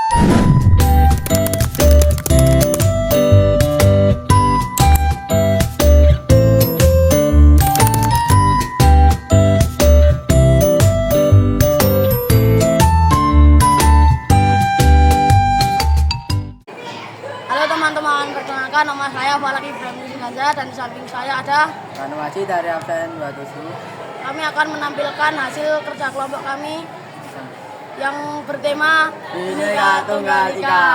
Halo teman-teman, perkenalkan nama saya Falak Ibrahim Gaza dan di samping saya ada Vanuasi dari absen 27. kami akan menampilkan hasil kerja kelompok kami yang bertema Bhinneka Tunggal Ika.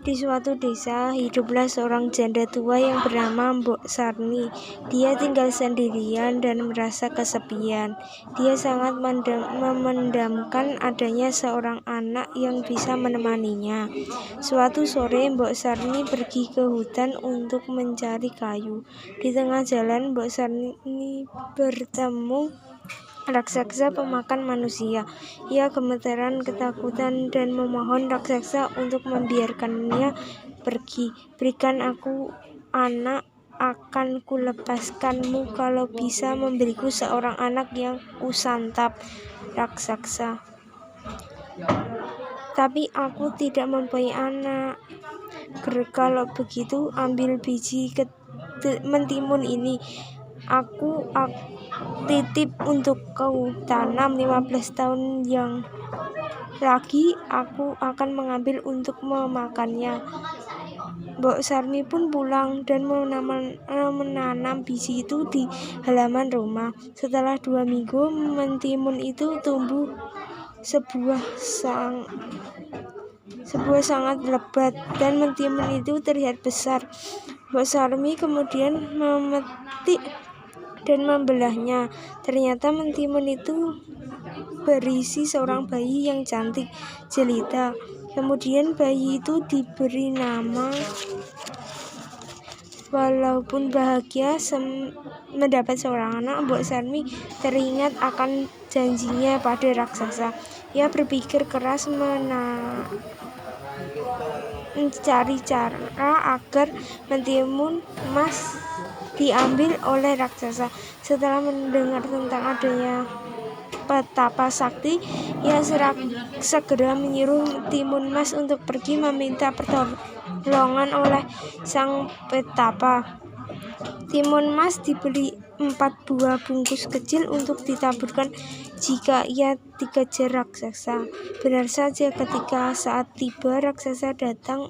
Di suatu desa, hiduplah seorang janda tua yang bernama Mbok Sarni. Dia tinggal sendirian dan merasa kesepian. Dia sangat memendamkan adanya seorang anak yang bisa menemaninya. Suatu sore, Mbok Sarni pergi ke hutan untuk mencari kayu. Di tengah jalan, Mbok Sarni bertemu raksasa pemakan manusia. Ia gemetaran ketakutan dan memohon raksasa untuk membiarkannya pergi. "Berikan aku anak, akan kulepaskanmu kalau bisa memberiku seorang anak yang kusantap," raksasa. "Tapi aku tidak mempunyai anak." "Kalau begitu, ambil biji mentimun ini. Aku titip untuk kau tanam. 15 tahun yang lagi aku akan mengambil untuk memakannya." Mbok Sarni pun pulang dan menanam biji itu di halaman rumah. Setelah 2 minggu, mentimun itu tumbuh sebuah sangat lebat dan mentimun itu terlihat besar. Mbok Sarni kemudian memetik dan membelahnya. Ternyata mentimun itu berisi seorang bayi yang cantik jelita. Kemudian bayi itu diberi nama. Walaupun bahagia mendapat seorang anak, Mbok Sarni teringat akan janjinya pada raksasa. Ia berpikir keras mencari cara agar mentimun emas diambil oleh raksasa. Setelah mendengar tentang adanya petapa sakti, ia segera menyuruh timun emas untuk pergi meminta pertolongan oleh sang petapa. Timun emas diberi 4 buah bungkus kecil untuk ditaburkan jika ia dikejar raksasa. Benar saja, ketika saat tiba raksasa datang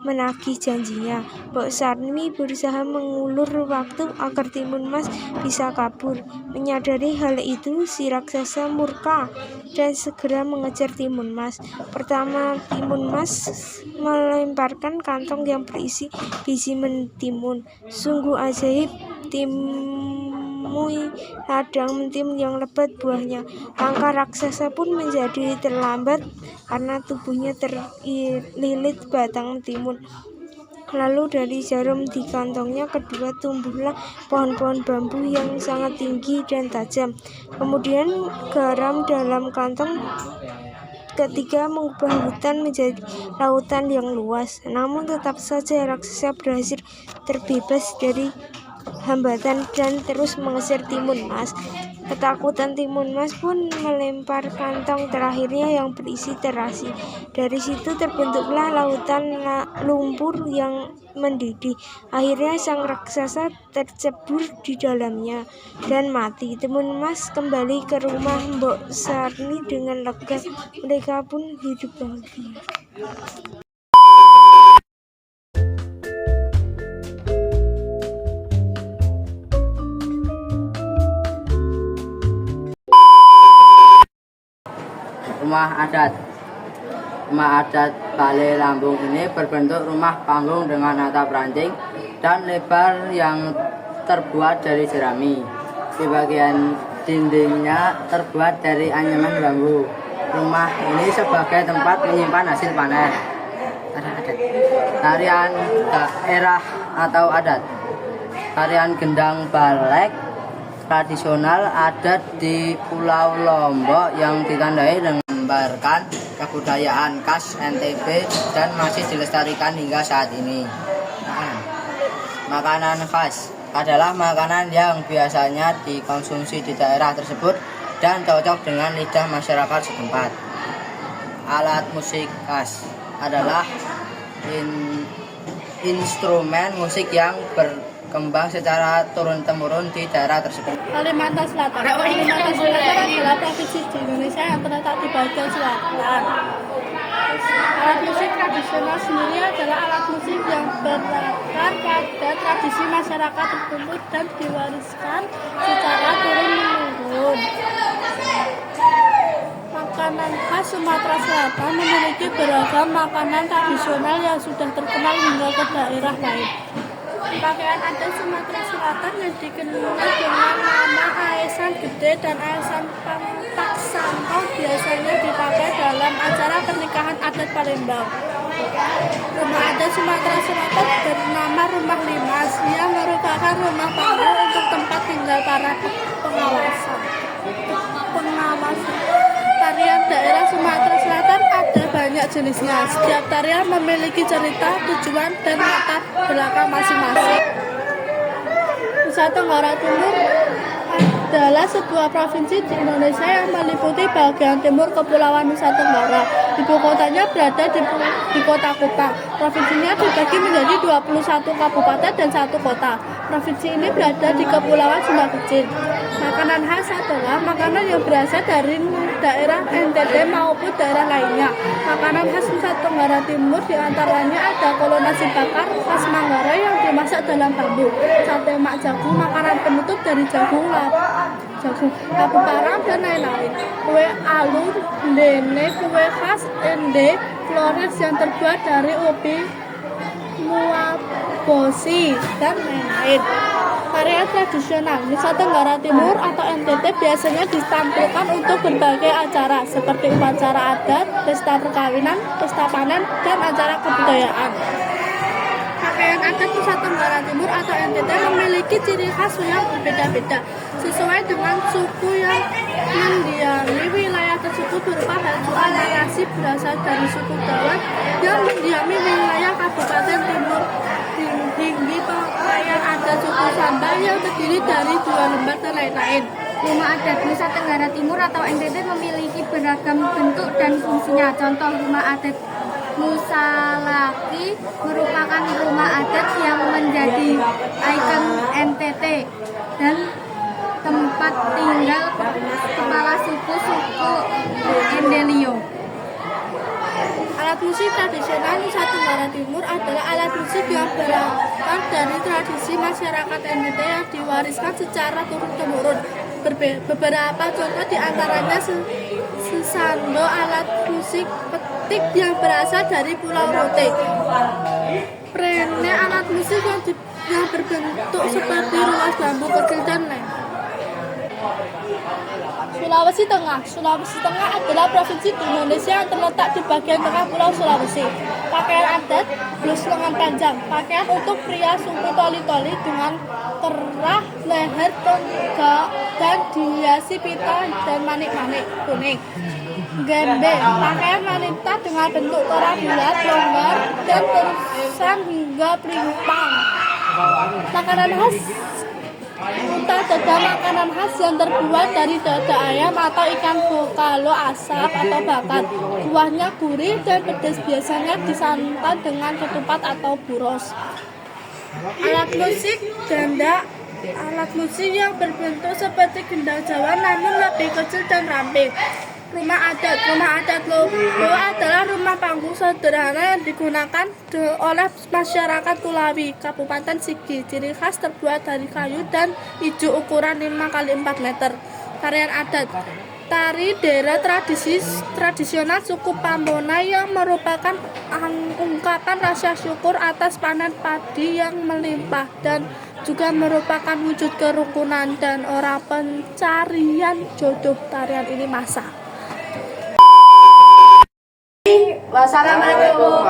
menagih janjinya. Mbok Sarmi berusaha mengulur waktu agar timun emas bisa kabur. Menyadari hal itu, si raksasa murka dan segera mengejar timun emas. Pertama, timun emas melemparkan kantong yang berisi biji mentimun. Sungguh ajaib, temui ladang mentimun yang lebat buahnya. Langkah raksasa pun menjadi terlambat karena tubuhnya terlilit batang mentimun. Lalu dari jarum di kantongnya kedua tumbuhlah pohon-pohon bambu yang sangat tinggi dan tajam. Kemudian garam dalam kantong ketiga mengubah hutan menjadi lautan yang luas. Namun tetap saja raksasa berhasil terbebas dari hambatan dan terus mengejar timun emas. Ketakutan timun emas pun melempar kantong terakhirnya yang berisi terasi. Dari situ terbentuklah lautan lumpur yang mendidih. Akhirnya sang raksasa tercebur di dalamnya dan mati. Timun emas kembali ke rumah Mbok Sarni dengan lega. Mereka pun hidup bahagia. Rumah adat. Rumah adat Bale Lambung ini berbentuk rumah panggung dengan atap ranting dan lebar yang terbuat dari jerami. Di bagian dindingnya terbuat dari anyaman bambu. Rumah ini sebagai tempat menyimpan hasil panen. Tarian daerah atau adat. Tarian gendang balek tradisional adat di Pulau Lombok yang ditandai dengan menggambarkan kebudayaan khas NTB dan masih dilestarikan hingga saat ini. Makanan khas adalah makanan yang biasanya dikonsumsi di daerah tersebut dan cocok dengan lidah masyarakat setempat. Alat musik khas adalah instrumen musik yang berkembang secara turun-temurun di daerah tersebut. Kalimantan Selatan adalah provinsi di Indonesia yang terletak di bagian selatan. Alat musik tradisional sendiri adalah alat musik yang berakar pada tradisi masyarakat tertentu dan diwariskan secara turun-temurun. Makanan khas Sumatera Selatan memiliki beragam makanan tradisional yang sudah terkenal hingga ke daerah lain. Pakaian adat Sumatera Selatan yang dikenal dengan nama aesan gede dan aesan pangtak sangkau biasanya dipakai dalam acara pernikahan adat Palembang. Rumah adat Sumatera Selatan bernama Rumah Limas yang merupakan rumah panggung untuk tempat tinggal para pengawasan. Tarian daerah Sumatera Selatan ada banyak jenisnya. Setiap tarian memiliki cerita, tujuan, dan latar belakang masing-masing. Nusa Tenggara Timur adalah sebuah provinsi di Indonesia yang meliputi bagian timur Kepulauan Nusa Tenggara. Ibu kotanya berada di kota Kupang. Provinsinya dibagi menjadi 21 kabupaten dan 1 kota. Provinsi ini berada di Kepulauan Sunda Kecil. Makanan khas adalah makanan yang berasal dari daerah NTT maupun daerah lainnya. Makanan khas Nusa Tenggara Timur diantaranya ada kolo nasi bakar khas Manggarai yang dimasak dalam bambu, sate mak jagung, makanan penutup dari jagung labu parang dan lain-lain. Kue alur, dene, kue khas Ende Flores yang terbuat dari ubi muabosi dan lain-lain. Tarian tradisional Nusa Tenggara Timur atau NTT biasanya ditampilkan untuk berbagai acara seperti upacara adat, pesta perkawinan, pesta panen, dan acara kebudayaan. Pakaian adat Nusa Tenggara Timur atau NTT memiliki ciri khas yang berbeda-beda sesuai dengan suku yang mendiami wilayah tersebut berupa baju anak nasib berasal dari suku Dawan yang mendiami wilayah Kabupaten Timur Tinggi, pakaian adat suku Samba yang terdiri dari 2 lembar dan lain-lain. Rumah adat Nusa Tenggara Timur atau NTT memiliki beragam bentuk dan fungsinya. Contoh rumah adat Nusa Laki merupakan rumah adat yang menjadi ikon NTT dan tempat tinggal kepala suku Endelio. Alat musik tradisional Nusa Tenggara Timur adalah alat musik yang berasal dari tradisi masyarakat NTT yang diwariskan secara turun-temurun. Beberapa contoh diantaranya sesando, alat musik petik yang berasal dari Pulau Rote. Prene, alat musik yang berbentuk seperti ruas bambu kecil dan lain. Sulawesi Tengah adalah provinsi di Indonesia yang terletak di bagian tengah Pulau Sulawesi. Pakaian adat blus lengan panjang, pakaian untuk pria suku toli-toli dengan kerah leher tegak dan dihiasi pita dan manik-manik kuning. Gembe, pakaian wanita dengan bentuk torak bulat, longgar, dan terusan hingga pelimpang. Makanan khas Kuta dada, makanan khas yang terbuat dari dada ayam atau ikan bokalo asap atau bakar. Kuahnya gurih dan pedas, biasanya disantan dengan ketupat atau buros. Alat musik ganda, alat musik yang berbentuk seperti gendang Jawa namun lebih kecil dan ramping. Rumah adat Lobo adalah rumah panggung sederhana yang digunakan oleh masyarakat Kulawi, Kabupaten Sigi. Ciri khas terbuat dari kayu dan ijuk ukuran 5x4 meter. Tarian adat, tari dera tradisional suku Pambona yang merupakan ungkapan rasa syukur atas panen padi yang melimpah dan juga merupakan wujud kerukunan dan orang pencarian jodoh. Tarian ini masak. Wassalamualaikum.